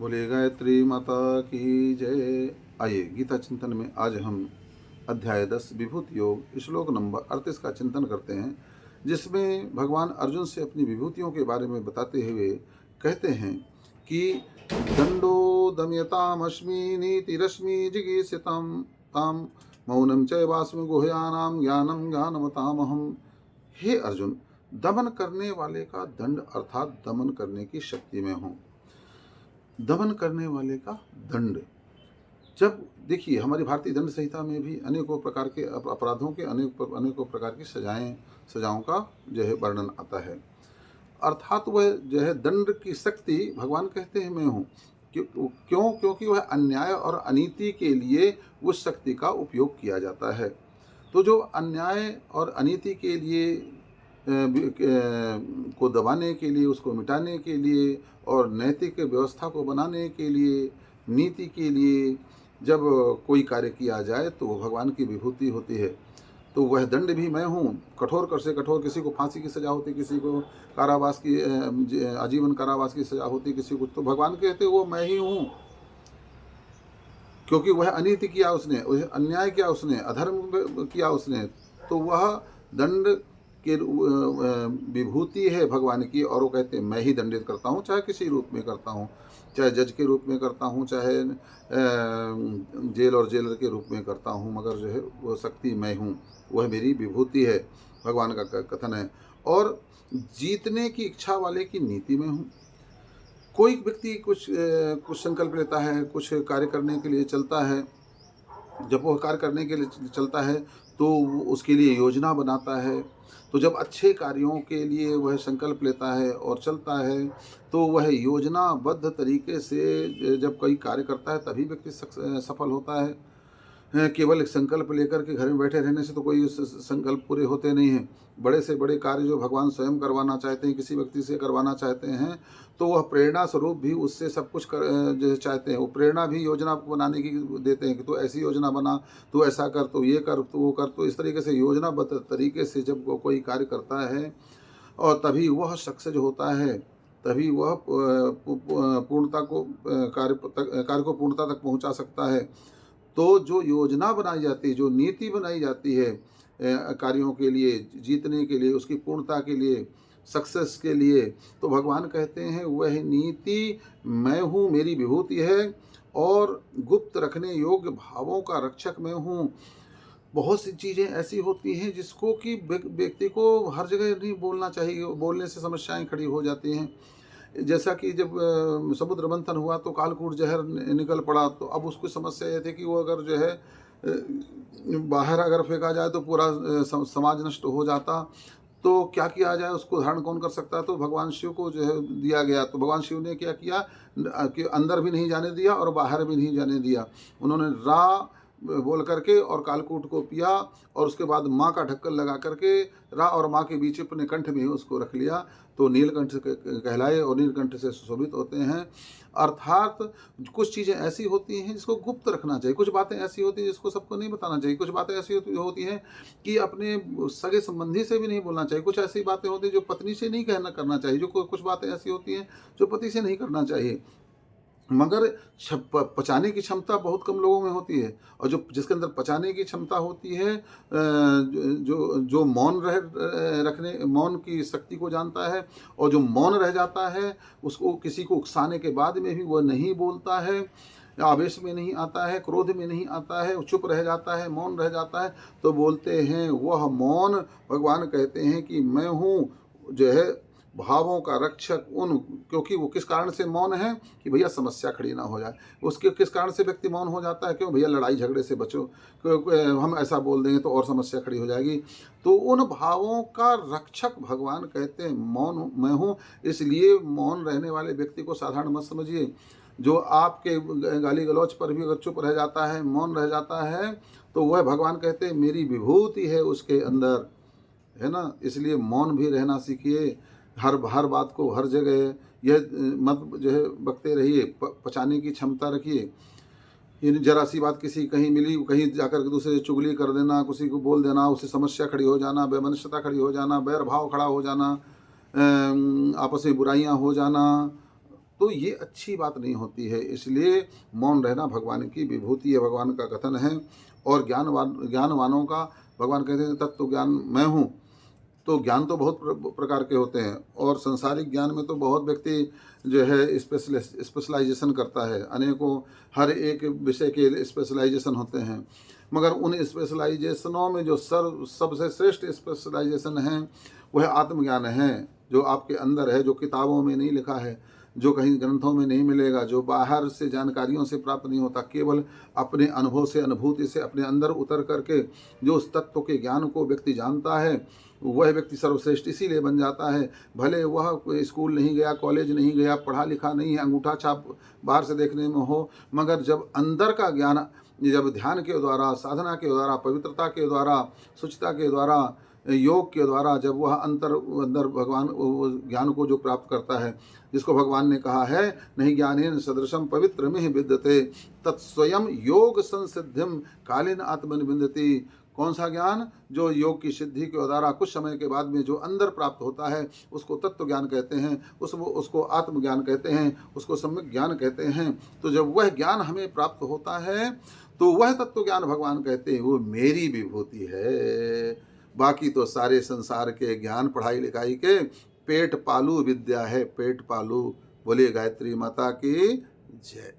बोले गायत्री माता की जय। आइए गीता चिंतन में आज हम अध्याय 10 विभूति योग श्लोक नंबर 38 का चिंतन करते हैं, जिसमें भगवान अर्जुन से अपनी विभूतियों के बारे में बताते हुए कहते हैं कि दंडो दमयतामस्मि नीतिरश्मि जिगीषितं ताम मौनम च वास्मि गुह्यानाम ज्ञानम ज्ञानमतामहम। हे अर्जुन, दमन करने वाले का दंड अर्थात दमन करने की शक्ति में हूँ। दमन करने वाले का दंड, जब देखिए हमारी भारतीय दंड संहिता में भी अनेकों प्रकार के अपराधों के अनेकों प्रकार की सजाओं का जो है वर्णन आता है। अर्थात वह जो है दंड की शक्ति भगवान कहते हैं मैं हूँ। क्योंकि वह अन्याय और अनीति के लिए उस शक्ति का उपयोग किया जाता है। तो जो अन्याय और अनीति के लिए को दबाने के लिए, उसको मिटाने के लिए और नैतिक व्यवस्था को बनाने के लिए, नीति के लिए जब कोई कार्य किया जाए तो वो भगवान की विभूति होती है। तो वह दंड भी मैं हूँ। कठोर से कठोर, किसी को फांसी की सज़ा होती, किसी को कारावास की आजीवन कारावास की सज़ा होती, किसी को, तो भगवान कहते वो मैं ही हूँ। क्योंकि वह अनीति किया उसने, अन्याय किया उसने, अधर्म किया उसने, तो वह दंड के विभूति है भगवान की। और वो कहते हैं मैं ही दंडित करता हूँ, चाहे किसी रूप में करता हूँ, चाहे जज के रूप में करता हूँ, चाहे जेल और जेलर के रूप में करता हूँ, मगर जो है वो शक्ति मैं हूँ, वह मेरी विभूति है, भगवान का कथन है। और जीतने की इच्छा वाले की नीति में हूँ। कोई व्यक्ति कुछ संकल्प लेता है, कुछ कार्य करने के लिए चलता है। जब वह कार्य करने के लिए चलता है तो उसके लिए योजना बनाता है। तो जब अच्छे कार्यों के लिए वह संकल्प लेता है और चलता है, तो वह योजनाबद्ध तरीके से जब कोई कार्य करता है तभी व्यक्ति सफल होता है। केवल एक संकल्प लेकर के घर में बैठे रहने से तो कोई संकल्प पूरे होते नहीं हैं। बड़े से बड़े कार्य जो भगवान स्वयं करवाना चाहते हैं, किसी व्यक्ति से करवाना चाहते हैं, तो वह प्रेरणा स्वरूप भी उससे सब कुछ जो चाहते हैं, वो प्रेरणा भी योजना बनाने की देते हैं कि तो ऐसी योजना बना, तो ऐसा कर, तो ये कर, तो वो कर। तो इस तरीके से योजनाबद्ध तरीके से जब वो कोई कार्य करता है और तभी वह सक्सेस होता है, तभी वह पूर्णता को कार्य को पूर्णता तक पहुंचा सकता है। तो जो योजना बनाई जाती है, जो नीति बनाई जाती है कार्यों के लिए, जीतने के लिए, उसकी पूर्णता के लिए, सक्सेस के लिए, तो भगवान कहते हैं वह नीति मैं हूँ, मेरी विभूति है। और गुप्त रखने योग्य भावों का रक्षक मैं हूँ। बहुत सी चीज़ें ऐसी होती हैं जिसको कि व्यक्ति को हर जगह नहीं बोलना चाहिए, बोलने से समस्याएं खड़ी हो जाती हैं। जैसा कि जब समुद्र मंथन हुआ तो कालकूट जहर निकल पड़ा, तो अब उसको समस्या ये थी कि वो अगर जो है बाहर अगर फेंका जाए तो पूरा समाज नष्ट हो जाता। तो क्या किया जाए, उसको धारण कौन कर सकता है? तो भगवान शिव को जो है दिया गया। तो भगवान शिव ने क्या किया कि अंदर भी नहीं जाने दिया और बाहर भी नहीं जाने दिया। उन्होंने रा बोल करके और कालकूट को पिया, और उसके बाद माँ का ढक्कन लगा करके रा और माँ के बीच अपने कंठ में उसको रख लिया। तो नीलकंठ कहलाए और नीलकंठ से सुशोभित होते हैं। अर्थात कुछ चीज़ें ऐसी होती हैं जिसको गुप्त रखना चाहिए, कुछ बातें ऐसी होती हैं जिसको सबको नहीं बताना चाहिए, कुछ बातें ऐसी होती हैं कि अपने सगे संबंधी से भी नहीं बोलना चाहिए, कुछ ऐसी बातें होती हैं जो पत्नी से नहीं करना चाहिए, जो कुछ बातें ऐसी होती हैं जो पति से नहीं करना चाहिए। मगर पचाने की क्षमता बहुत कम लोगों में होती है, और जो जिसके अंदर पचाने की क्षमता होती है, जो मौन रखने, मौन की शक्ति को जानता है, और जो मौन रह जाता है उसको किसी को उकसाने के बाद में भी वह नहीं बोलता है, आवेश में नहीं आता है, क्रोध में नहीं आता है, चुप रह जाता है, मौन रह जाता है, तो बोलते हैं वह मौन, भगवान कहते हैं कि मैं हूँ जो है भावों का रक्षक उन। क्योंकि वो किस कारण से मौन है कि भैया समस्या खड़ी ना हो जाए। उसके किस कारण से व्यक्ति मौन हो जाता है? क्यों भैया लड़ाई झगड़े से बचो, हम ऐसा बोल देंगे तो और समस्या खड़ी हो जाएगी। तो उन भावों का रक्षक भगवान कहते हैं मौन मैं हूँ। इसलिए मौन रहने वाले व्यक्ति को साधारण मत समझिए। जो आपके गाली गलौच पर भी अगर चुप रह जाता है, मौन रह जाता है, तो वह भगवान कहते हैं मेरी विभूति है उसके अंदर, है ना। इसलिए मौन भी रहना सीखिए। हर बात को हर जगह यह मत जो है बकते रहिए, पचाने की क्षमता रखिए। ये जरा सी बात किसी कहीं मिली, कहीं जाकर के दूसरे चुगली कर देना, किसी को बोल देना, उससे समस्या खड़ी हो जाना, वैमनस्यता खड़ी हो जाना, बैर भाव खड़ा हो जाना, आपस में बुराइयां हो जाना, तो ये अच्छी बात नहीं होती है। इसलिए मौन रहना भगवान की विभूति है, भगवान का कथन है। और ज्ञानवानों का भगवान कहते हैं तत्व ज्ञान मैं हूँ। तो ज्ञान तो बहुत प्रकार के होते हैं, और संसारिक ज्ञान में तो बहुत व्यक्ति जो है स्पेशलाइजेशन करता है, अनेकों हर एक विषय के स्पेशलाइजेशन होते हैं। मगर उन स्पेशलाइजेशनों में जो सबसे श्रेष्ठ स्पेशलाइजेशन है वह आत्मज्ञान है, जो आपके अंदर है, जो किताबों में नहीं लिखा है, जो कहीं ग्रंथों में नहीं मिलेगा, जो बाहर से जानकारियों से प्राप्त नहीं होता, केवल अपने अनुभव से, अनुभूति से अपने अंदर उतर करके जो उस तत्व के ज्ञान को व्यक्ति जानता है, वह व्यक्ति सर्वश्रेष्ठ इसीलिए बन जाता है। भले वह कोई स्कूल नहीं गया, कॉलेज नहीं गया, पढ़ा लिखा नहीं है, अंगूठा छाप बाहर से देखने में हो, मगर जब अंदर का ज्ञान, जब ध्यान के द्वारा, साधना के द्वारा, पवित्रता के द्वारा, शुचिता के द्वारा, योग के द्वारा, जब वह अंदर भगवान ज्ञान को जो प्राप्त करता है, जिसको भगवान ने कहा है नहीं ज्ञानेन सदृशम पवित्र में विद्यते तत्स्वयं योग संसिद्धिम कालीन आत्मन विन्दति। कौन सा ज्ञान? जो योग की सिद्धि के द्वारा कुछ समय के बाद में जो अंदर प्राप्त होता है, उसको तत्व ज्ञान कहते हैं, उसको आत्मज्ञान कहते हैं, उसको सम्यक ज्ञान कहते हैं। तो जब वह ज्ञान हमें प्राप्त होता है तो वह तत्व ज्ञान भगवान कहते हैं वो मेरी विभूति है। बाकी तो सारे संसार के ज्ञान पढ़ाई लिखाई के पेट पालू विद्या है, पेट पालू। बोलिए गायत्री माता की जय।